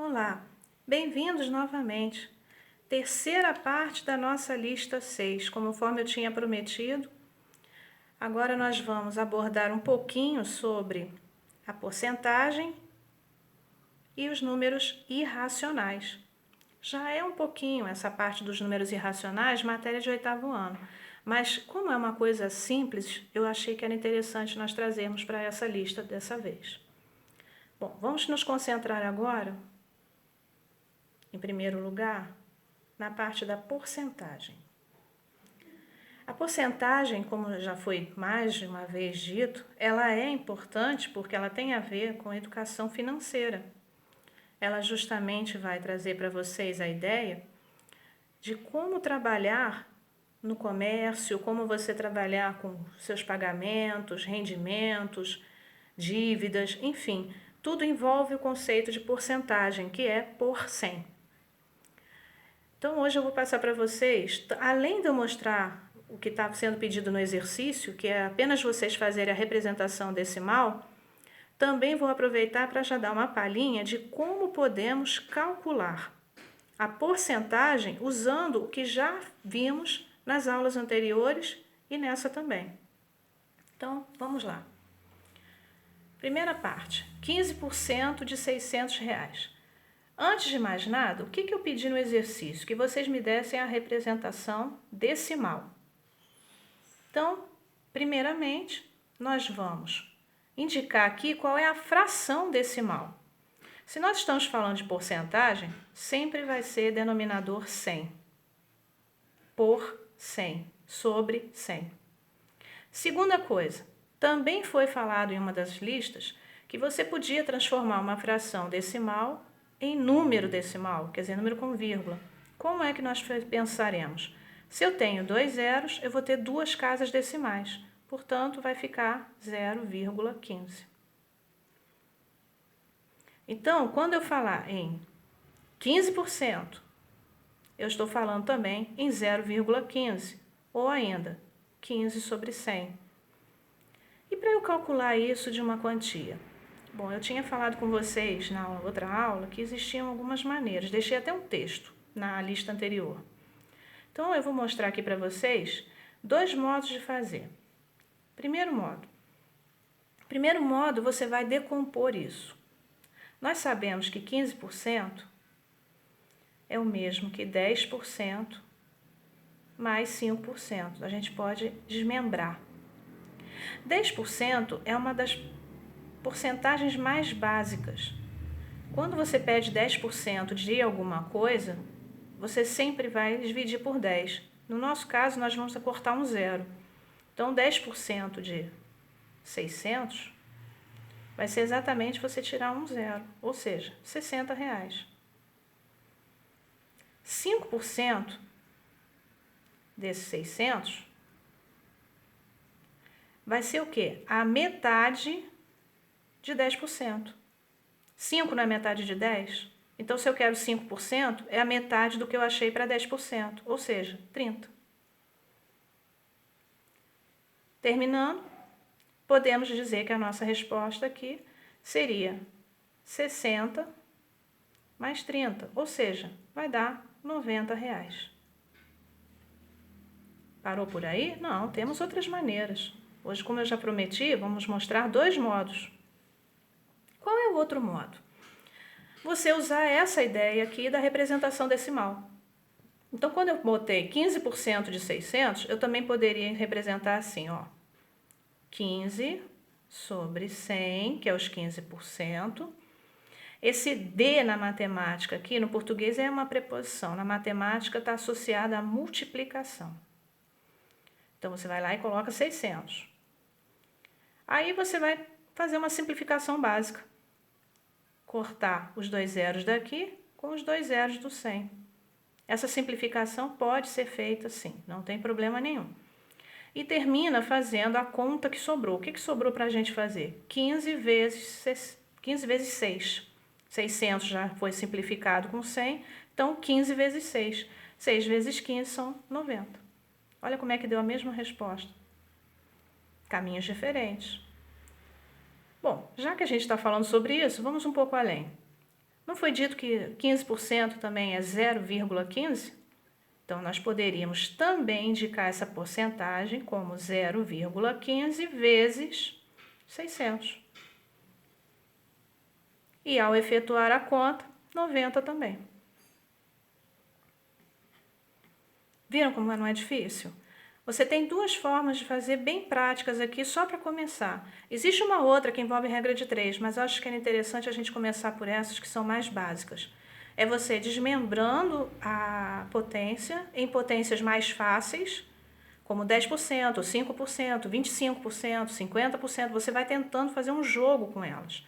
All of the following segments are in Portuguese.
Olá, bem-vindos novamente. Terceira parte da nossa lista 6, conforme eu tinha prometido. Agora nós vamos abordar um pouquinho sobre a porcentagem e os números irracionais. Já é um pouquinho essa parte dos números irracionais, matéria de 8º ano. Mas como é uma coisa simples, eu achei que era interessante nós trazermos para essa lista dessa vez. Bom, vamos nos concentrar agora, em primeiro lugar, na parte da porcentagem. A porcentagem, como já foi mais de uma vez dito, ela é importante porque ela tem a ver com a educação financeira. Ela justamente vai trazer para vocês a ideia de como trabalhar no comércio, como você trabalhar com seus pagamentos, rendimentos, dívidas, enfim, tudo envolve o conceito de porcentagem, que é por 100. Então, hoje eu vou passar para vocês, além de eu mostrar o que está sendo pedido no exercício, que é apenas vocês fazerem a representação decimal, também vou aproveitar para já dar uma palhinha de como podemos calcular a porcentagem usando o que já vimos nas aulas anteriores e nessa também. Então, vamos lá. Primeira parte, 15% de R$600. Antes de mais nada, o que eu pedi no exercício? Que vocês me dessem a representação decimal. Então, primeiramente, nós vamos indicar aqui qual é a fração decimal. Se nós estamos falando de porcentagem, sempre vai ser denominador 100. Por 100, sobre 100. Segunda coisa, também foi falado em uma das listas que você podia transformar uma fração decimal em número decimal, quer dizer, número com vírgula. Como é que nós pensaremos? Se eu tenho 2 zeros, eu vou ter 2 casas decimais, portanto, vai ficar 0,15. Então, quando eu falar em 15%, eu estou falando também em 0,15, ou ainda 15 sobre 100. E para eu calcular isso de uma quantia? Bom, eu tinha falado com vocês na outra aula que existiam algumas maneiras, deixei até um texto na lista anterior. Então, eu vou mostrar aqui para vocês 2 modos de fazer. Primeiro modo, você vai decompor isso. Nós sabemos que 15% é o mesmo que 10% mais 5%. A gente pode desmembrar. 10% é uma das porcentagens mais básicas. Quando você pede 10% de alguma coisa, você sempre vai dividir por 10. No nosso caso, nós vamos cortar um zero. Então, 10% de 600 vai ser exatamente você tirar um zero, ou seja, R$60. 5% desses 600 vai ser o quê? A metade de 10%. 5 não é metade de 10? Então, se eu quero 5%, é a metade do que eu achei para 10%, ou seja, 30. Terminando, podemos dizer que a nossa resposta aqui seria 60 mais 30, ou seja, vai dar R$90. Parou por aí? Não, temos outras maneiras. Hoje, como eu já prometi, vamos mostrar 2 modos. Qual é o outro modo? Você usar essa ideia aqui da representação decimal. Então, quando eu botei 15% de 600, eu também poderia representar assim, ó. 15 sobre 100, que é os 15%. Esse D na matemática aqui, no português é uma preposição, na matemática está associada à multiplicação. Então, você vai lá e coloca 600. Aí você vai fazer uma simplificação básica. Cortar os 2 zeros daqui com os 2 zeros do 100. Essa simplificação pode ser feita sim, não tem problema nenhum. E termina fazendo a conta que sobrou. O que sobrou para a gente fazer? 15 vezes 6. 600 já foi simplificado com 100, então 15 vezes 6. 6 vezes 15 são 90. Olha como é que deu a mesma resposta. Caminhos diferentes. Bom, já que a gente está falando sobre isso, vamos um pouco além. Não foi dito que 15% também é 0,15? Então, nós poderíamos também indicar essa porcentagem como 0,15 vezes 600. E ao efetuar a conta, 90 também. Viram como não é difícil? Você tem duas formas de fazer bem práticas aqui, só para começar. Existe uma outra que envolve regra de 3, mas eu acho que é interessante a gente começar por essas que são mais básicas. É você desmembrando a potência em potências mais fáceis, como 10%, 5%, 25%, 50%. Você vai tentando fazer um jogo com elas.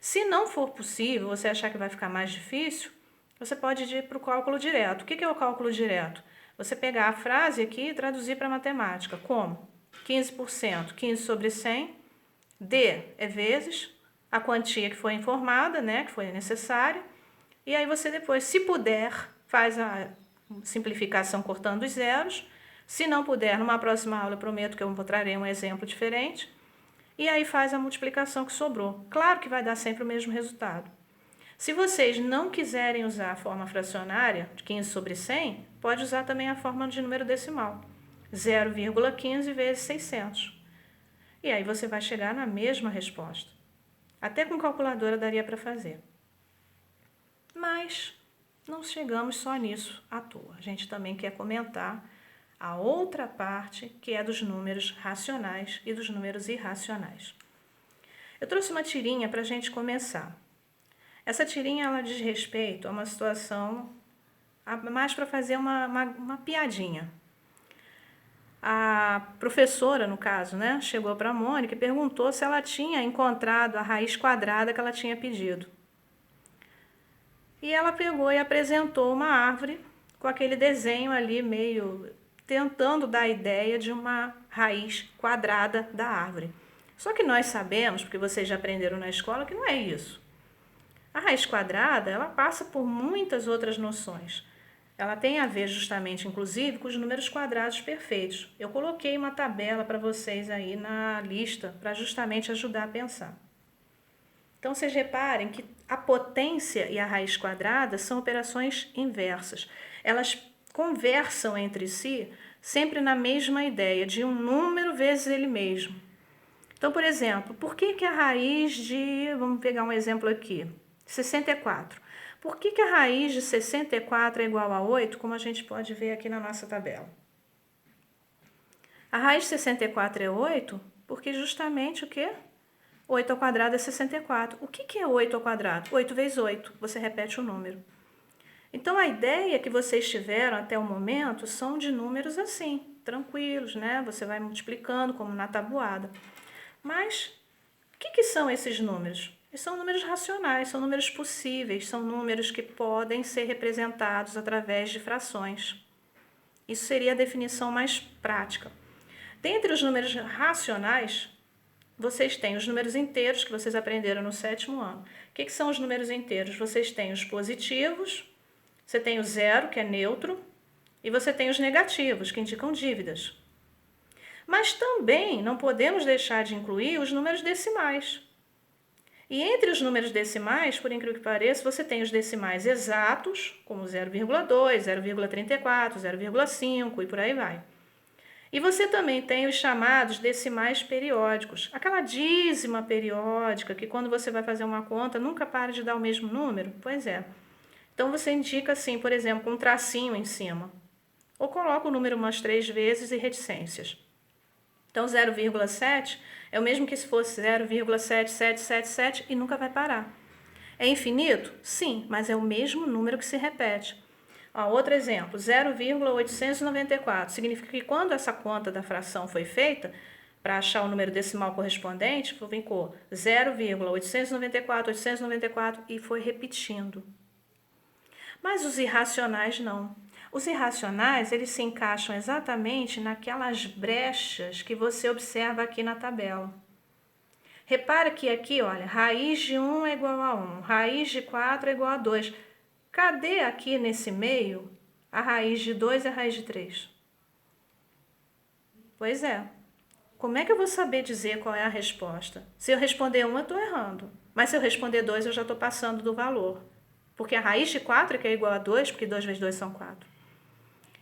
Se não for possível, você achar que vai ficar mais difícil, você pode ir para o cálculo direto. O que é o cálculo direto? Você pegar a frase aqui e traduzir para a matemática. Como? 15%, 15 sobre 100. D é vezes a quantia que foi informada, né, que foi necessária. E aí você depois, se puder, faz a simplificação cortando os zeros. Se não puder, numa próxima aula eu prometo que eu trarei um exemplo diferente. E aí faz a multiplicação que sobrou. Claro que vai dar sempre o mesmo resultado. Se vocês não quiserem usar a forma fracionária de 15 sobre 100, pode usar também a forma de número decimal, 0,15 vezes 600. E aí você vai chegar na mesma resposta. Até com calculadora daria para fazer. Mas não chegamos só nisso à toa. A gente também quer comentar a outra parte, que é dos números racionais e dos números irracionais. Eu trouxe uma tirinha para a gente começar. Essa tirinha ela diz respeito a uma situação mais para fazer uma piadinha. A professora, no caso, né, chegou para a Mônica e perguntou se ela tinha encontrado a raiz quadrada que ela tinha pedido. E ela pegou e apresentou uma árvore com aquele desenho ali meio tentando dar a ideia de uma raiz quadrada da árvore. Só que nós sabemos, porque vocês já aprenderam na escola, que não é isso. A raiz quadrada, ela passa por muitas outras noções. Ela tem a ver justamente, inclusive, com os números quadrados perfeitos. Eu coloquei uma tabela para vocês aí na lista, para justamente ajudar a pensar. Então, vocês reparem que a potência e a raiz quadrada são operações inversas. Elas conversam entre si sempre na mesma ideia, de um número vezes ele mesmo. Então, por exemplo, por que a raiz de... Vamos pegar um exemplo aqui. 64. Por que a raiz de 64 é igual a 8, como a gente pode ver aqui na nossa tabela? A raiz de 64 é 8 porque justamente o quê? 8 ao quadrado é 64. O que é 8 ao quadrado? 8 vezes 8. Você repete o número. Então, a ideia que vocês tiveram até o momento são de números assim, tranquilos, né? Você vai multiplicando como na tabuada. Mas, o que são esses números? São números racionais, são números possíveis, são números que podem ser representados através de frações. Isso seria a definição mais prática. Dentre os números racionais, vocês têm os números inteiros, que vocês aprenderam no 7º ano. O que são os números inteiros? Vocês têm os positivos, você tem o zero, que é neutro, e você tem os negativos, que indicam dívidas. Mas também não podemos deixar de incluir os números decimais. E entre os números decimais, por incrível que pareça, você tem os decimais exatos, como 0,2, 0,34, 0,5 e por aí vai. E você também tem os chamados decimais periódicos, aquela dízima periódica que quando você vai fazer uma conta nunca para de dar o mesmo número. Pois é. Então você indica assim, por exemplo, com um tracinho em cima. Ou coloca o número umas 3 vezes e reticências. Então 0,7 é o mesmo que se fosse 0,7777 e nunca vai parar. É infinito? Sim, mas é o mesmo número que se repete. Outro exemplo, 0,894. Significa que quando essa conta da fração foi feita, para achar o número decimal correspondente, ficou 0,894, 894 e foi repetindo. Mas os irracionais não. Os irracionais, eles se encaixam exatamente naquelas brechas que você observa aqui na tabela. Repara que aqui, olha, raiz de 1 é igual a 1, raiz de 4 é igual a 2. Cadê aqui nesse meio a raiz de 2 e a raiz de 3? Pois é. Como é que eu vou saber dizer qual é a resposta? Se eu responder 1, eu estou errando. Mas se eu responder 2, eu já estou passando do valor. Porque a raiz de 4 é que é igual a 2, porque 2 vezes 2 são 4.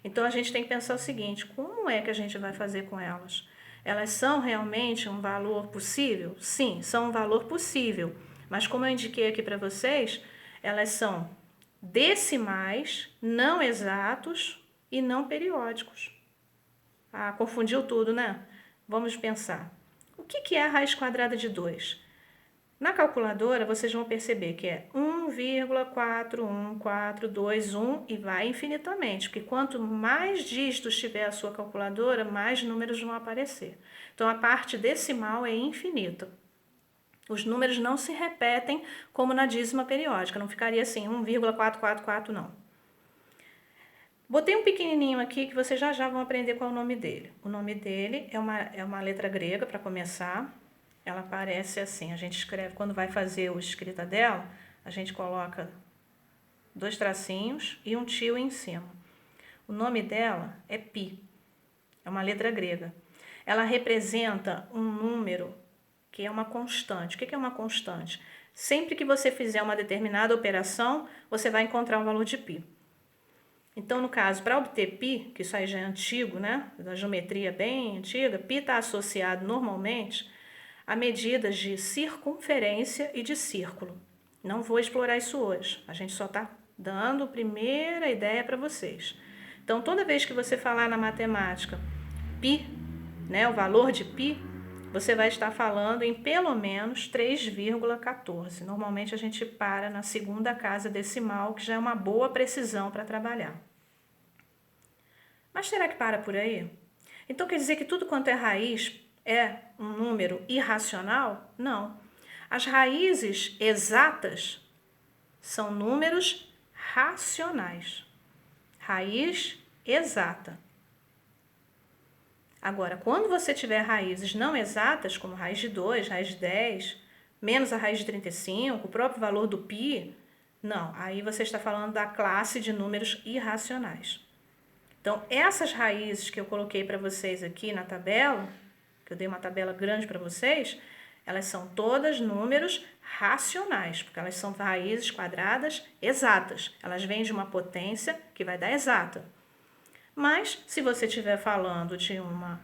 Então, a gente tem que pensar o seguinte, como é que a gente vai fazer com elas? Elas são realmente um valor possível? Sim, são um valor possível. Mas como eu indiquei aqui para vocês, elas são decimais, não exatos e não periódicos. Ah, confundiu tudo, né? Vamos pensar. O que é a raiz quadrada de 2? Na calculadora, vocês vão perceber que é 1,41421 e vai infinitamente, porque quanto mais dígitos tiver a sua calculadora, mais números vão aparecer. Então, a parte decimal é infinita. Os números não se repetem como na dízima periódica, não ficaria assim, 1,444 não. Botei um pequenininho aqui que vocês já vão aprender qual é o nome dele. O nome dele é uma letra grega, para começar. Ela aparece assim, a gente escreve, quando vai fazer a escrita dela, a gente coloca 2 tracinhos e um tio em cima. O nome dela é Pi, é uma letra grega. Ela representa um número que é uma constante. O que é uma constante? Sempre que você fizer uma determinada operação, você vai encontrar um valor de Pi. Então, no caso, para obter Pi, que isso aí já é antigo, né? Da geometria bem antiga, Pi está associado normalmente a medidas de circunferência e de círculo. Não vou explorar isso hoje, a gente só está dando a primeira ideia para vocês. Então, toda vez que você falar na matemática π, né, o valor de π, você vai estar falando em pelo menos 3,14. Normalmente a gente para na segunda casa decimal, que já é uma boa precisão para trabalhar. Mas será que para por aí? Então quer dizer que tudo quanto é raiz é um número irracional? Não. As raízes exatas são números racionais. Raiz exata. Agora, quando você tiver raízes não exatas, como raiz de 2, raiz de 10, menos a raiz de 35, o próprio valor do π, não, aí você está falando da classe de números irracionais. Então, essas raízes que eu coloquei para vocês aqui na tabela, que eu dei uma tabela grande para vocês, elas são todas números racionais, porque elas são raízes quadradas exatas. Elas vêm de uma potência que vai dar exata. Mas, se você estiver falando de uma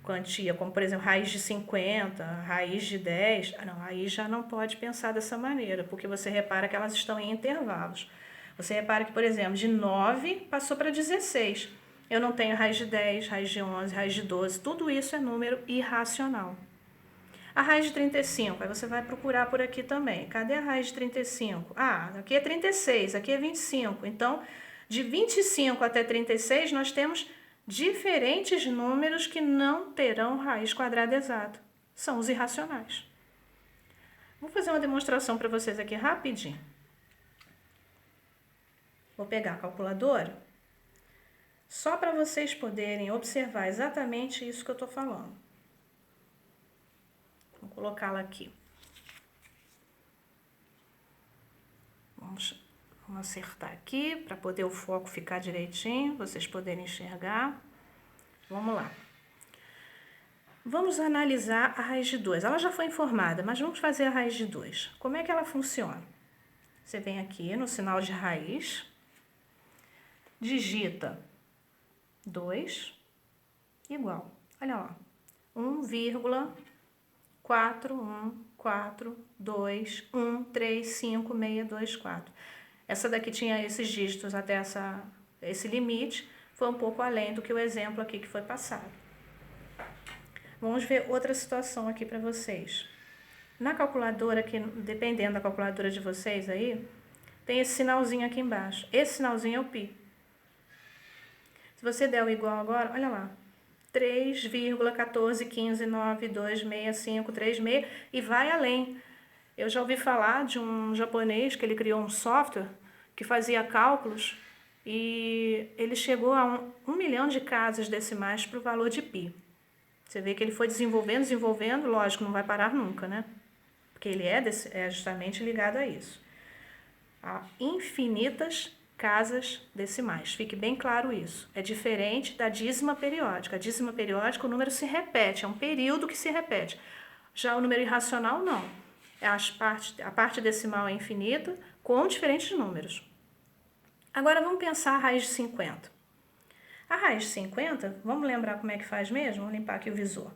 quantia, como por exemplo, raiz de 50, raiz de 10, não, aí já não pode pensar dessa maneira, porque você repara que elas estão em intervalos. Você repara que, por exemplo, de 9 passou para 16. Eu não tenho raiz de 10, raiz de 11, raiz de 12, tudo isso é número irracional. A raiz de 35, aí você vai procurar por aqui também. Cadê a raiz de 35? Ah, aqui é 36, aqui é 25. Então, de 25 até 36, nós temos diferentes números que não terão raiz quadrada exata. São os irracionais. Vou fazer uma demonstração para vocês aqui rapidinho. Vou pegar a calculadora, só para vocês poderem observar exatamente isso que eu estou falando. Vou colocá-la aqui. Vamos acertar aqui para poder o foco ficar direitinho, vocês poderem enxergar. Vamos lá. Vamos analisar a raiz de 2. Ela já foi informada, mas vamos fazer a raiz de 2. Como é que ela funciona? Você vem aqui no sinal de raiz, digita 2 igual, olha lá, 1,41421356624. Essa daqui tinha esses dígitos até esse limite, foi um pouco além do que o exemplo aqui que foi passado. Vamos ver outra situação aqui para vocês. Na calculadora, aqui, dependendo da calculadora de vocês aí, tem esse sinalzinho aqui embaixo. Esse sinalzinho é o π. Se você der o igual agora, olha lá, 3,141592653,6 e vai além. Eu já ouvi falar de um japonês que ele criou um software que fazia cálculos e ele chegou a 1 milhão de casas decimais para o valor de π. Você vê que ele foi desenvolvendo, lógico, não vai parar nunca, né? Porque ele é justamente ligado a isso. Há infinitas casas decimais, fique bem claro isso. É diferente da dízima periódica. A dízima periódica, o número se repete, é um período que se repete. Já o número irracional, não. a parte decimal é infinita, com diferentes números. Agora vamos pensar a raiz de 50. A raiz de 50, vamos lembrar como é que faz mesmo? Vou limpar aqui o visor.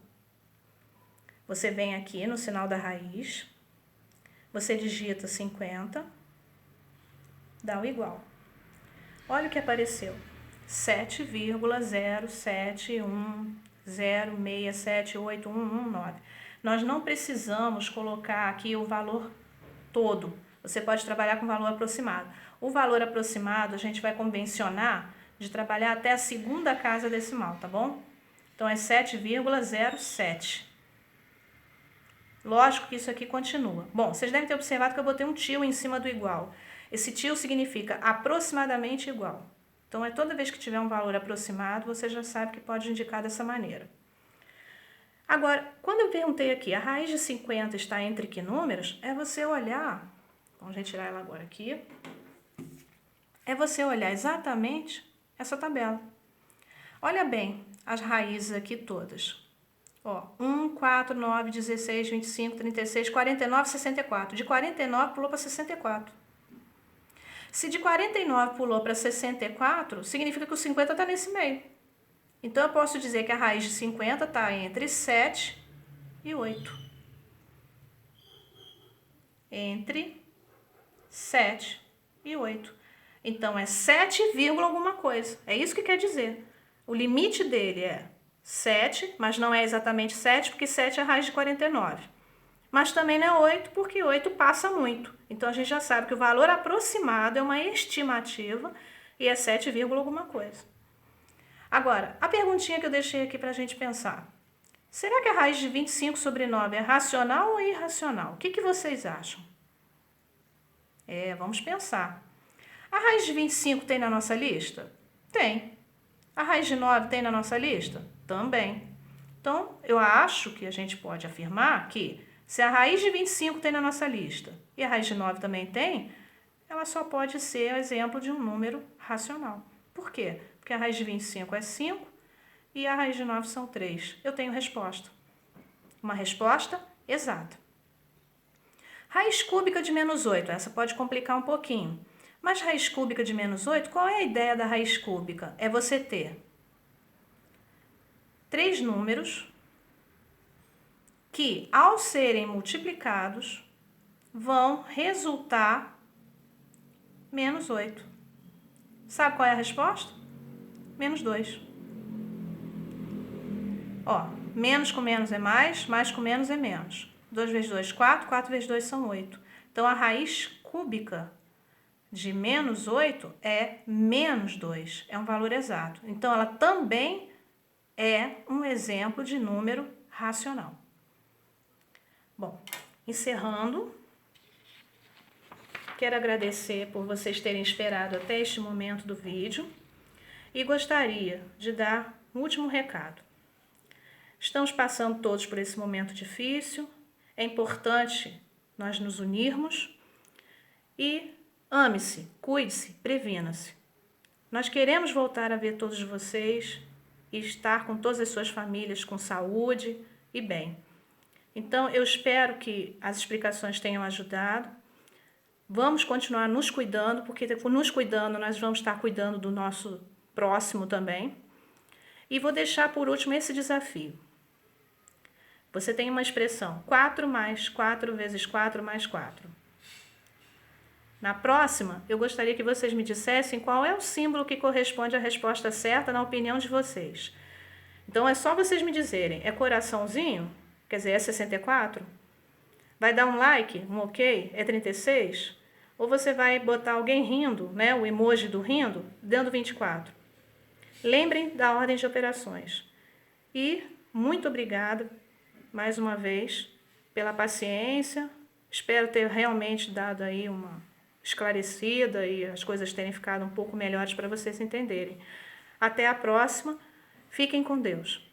Você vem aqui no sinal da raiz, você digita 50, dá o igual. Olha o que apareceu. 7,07106781119. Nós não precisamos colocar aqui o valor todo. Você pode trabalhar com valor aproximado. O valor aproximado a gente vai convencionar de trabalhar até a segunda casa decimal, tá bom? Então é 7,07. Lógico que isso aqui continua. Bom, vocês devem ter observado que eu botei um tio em cima do igual. Esse tio significa aproximadamente igual. Então, toda vez que tiver um valor aproximado, você já sabe que pode indicar dessa maneira. Agora, quando eu perguntei aqui, a raiz de 50 está entre que números? É você olhar, vamos retirar ela agora aqui, é você olhar exatamente essa tabela. Olha bem as raízes aqui todas. Ó, 1, 4, 9, 16, 25, 36, 49, 64. De 49 pulou para 64. Se de 49 pulou para 64, significa que o 50 está nesse meio. Então, eu posso dizer que a raiz de 50 está entre 7 e 8. Entre 7 e 8. Então, é 7, alguma coisa. É isso que quer dizer. O limite dele é 7, mas não é exatamente 7, porque 7 é a raiz de 49. Mas também não é 8, porque 8 passa muito. Então, a gente já sabe que o valor aproximado é uma estimativa e é 7, alguma coisa. Agora, a perguntinha que eu deixei aqui para a gente pensar. Será que a raiz de 25 sobre 9 é racional ou irracional? O que vocês acham? Vamos pensar. A raiz de 25 tem na nossa lista? Tem. A raiz de 9 tem na nossa lista? Também. Então, eu acho que a gente pode afirmar que se a raiz de 25 tem na nossa lista e a raiz de 9 também tem, ela só pode ser exemplo de um número racional. Por quê? Porque a raiz de 25 é 5 e a raiz de 9 são 3. Eu tenho resposta. Uma resposta exata. Raiz cúbica de menos 8. Essa pode complicar um pouquinho. Mas raiz cúbica de menos 8, qual é a ideia da raiz cúbica? É você ter 3 números que, ao serem multiplicados, vão resultar menos 8. Sabe qual é a resposta? Menos 2. Ó, menos com menos é mais com menos é menos. 2 vezes 2, 4, 4 vezes 2 são 8. Então, a raiz cúbica de menos 8 é menos 2. É um valor exato. Então, ela também é um exemplo de número racional. Bom, encerrando, quero agradecer por vocês terem esperado até este momento do vídeo e gostaria de dar um último recado. Estamos passando todos por esse momento difícil, é importante nós nos unirmos e ame-se, cuide-se, previna-se. Nós queremos voltar a ver todos vocês e estar com todas as suas famílias com saúde e bem. Então, eu espero que as explicações tenham ajudado. Vamos continuar nos cuidando, porque nos cuidando, nós vamos estar cuidando do nosso próximo também. E vou deixar por último esse desafio. Você tem uma expressão, 4 mais 4 vezes 4 mais 4. Na próxima, eu gostaria que vocês me dissessem qual é o símbolo que corresponde à resposta certa na opinião de vocês. Então, é só vocês me dizerem, é coraçãozinho? Quer dizer, é 64? Vai dar um like, um ok? É 36? Ou você vai botar alguém rindo, né? O emoji do rindo, dando 24. Lembrem da ordem de operações. E muito obrigada, mais uma vez, pela paciência. Espero ter realmente dado aí uma esclarecida e as coisas terem ficado um pouco melhores para vocês entenderem. Até a próxima. Fiquem com Deus.